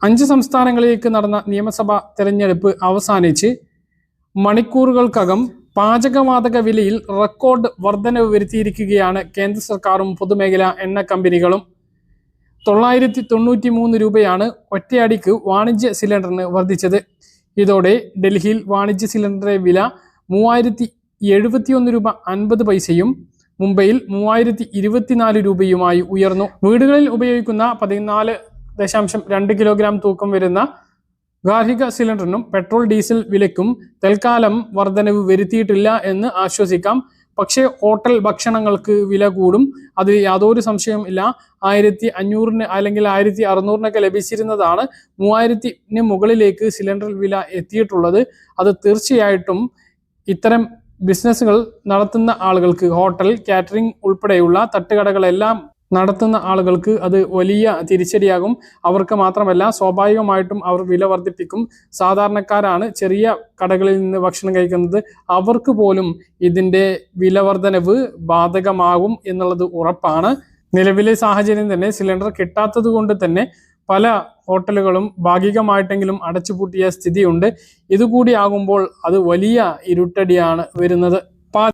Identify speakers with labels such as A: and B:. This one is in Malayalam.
A: 5 സംസ്ഥാനങ്ങളിലേക്ക് നടന്ന നിയമസഭാ തെരഞ്ഞെടുപ്പ് അവസാനിച്ച് മണിക്കൂറുകൾക്കകം പാചകവാതക വിലയിൽ റെക്കോർഡ് വർധനവ് വരുത്തിയിരിക്കുകയാണ് കേന്ദ്ര സർക്കാരും പൊതുമേഖലാ എണ്ണ കമ്പനികളും. 993 രൂപയാണ് ഒറ്റയടിക്ക് വാണിജ്യ സിലിണ്ടറിന് വർദ്ധിച്ചത്. ഇതോടെ ഡൽഹിയിൽ വാണിജ്യ സിലിണ്ടറിന്റെ വില 3071 രൂപ 50 പൈസയും മുംബൈയിൽ 3024 രൂപയുമായി ഉയർന്നു. വീടുകളിൽ ഉപയോഗിക്കുന്ന 14.2 കിലോഗ്രാം തൂക്കം വരുന്ന ഗാർഹിക സിലിണ്ടറിനും പെട്രോൾ ഡീസൽ വിലയ്ക്കും തൽക്കാലം വർധനവ് വരുത്തിയിട്ടില്ല എന്ന് ആശ്വസിക്കാം. പക്ഷേ ഹോട്ടൽ ഭക്ഷണങ്ങൾക്ക് വില കൂടും, അതിൽ യാതൊരു സംശയവും ഇല്ല. 1500 അല്ലെങ്കിൽ 1600 ലഭിച്ചിരുന്നതാണ് 3000 മുകളിലേക്ക് സിലിണ്ടർ വില എത്തിയിട്ടുള്ളത്. അത് തീർച്ചയായിട്ടും ഇത്തരം ബിസിനസ്സുകൾ നടത്തുന്ന ആളുകൾക്ക്, ഹോട്ടൽ, കാറ്ററിംഗ് ഉൾപ്പെടെയുള്ള തട്ടുകടകളെല്ലാം നടത്തുന്ന ആളുകൾക്ക് അത് വലിയ തിരിച്ചടിയാകും. അവർക്ക് മാത്രമല്ല, സ്വാഭാവികമായിട്ടും അവർ വില വർദ്ധിപ്പിക്കും. സാധാരണക്കാരാണ് ചെറിയ കടകളിൽ നിന്ന് ഭക്ഷണം കഴിക്കുന്നത്, അവർക്ക് പോലും ഇതിൻ്റെ വില വർധനവ് ബാധകമാകും എന്നുള്ളത് ഉറപ്പാണ്. നിലവിലെ സാഹചര്യം തന്നെ സിലിണ്ടർ കിട്ടാത്തത് കൊണ്ട് തന്നെ പല ഹോട്ടലുകളും ഭാഗികമായിട്ടെങ്കിലും അടച്ചുപൂട്ടിയ സ്ഥിതിയുണ്ട്. ഇതുകൂടി ആകുമ്പോൾ അത് വലിയ ഇരുട്ടടിയാണ് വരുന്നത്.